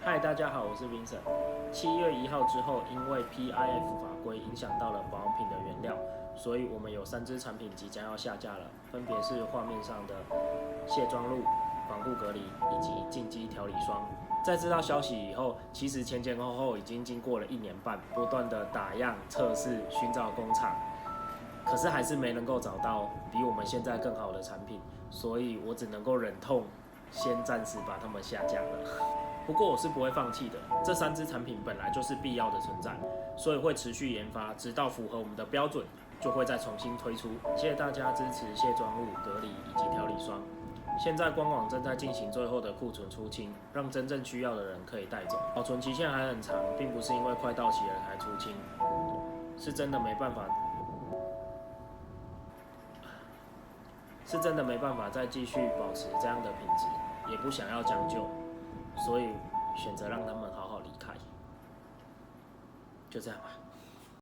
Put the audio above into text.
嗨，大家好，我是 Vincent。7月1号之后，因为 PIF 法规影响到了保养品的原料，所以我们有3支产品即将要下架了，分别是画面上的卸妆露、防护隔离以及净肌调理霜。在知道消息以后，其实前前后后已经经过了1年半，不断的打样、测试、寻找工厂，可是还是没能够找到比我们现在更好的产品，所以我只能够忍痛先暂时把它们下架了。不过我是不会放弃的，这3支产品本来就是必要的存在，所以会持续研发，直到符合我们的标准，就会再重新推出。谢谢大家支持卸妆露、隔离以及调理霜。现在官网正在进行最后的库存出清，让真正需要的人可以带走。保存期限还很长，并不是因为快到期了才出清，是真的没办法，再继续保持这样的品质，也不想要将就。所以选择让他们好好离开，就这样吧。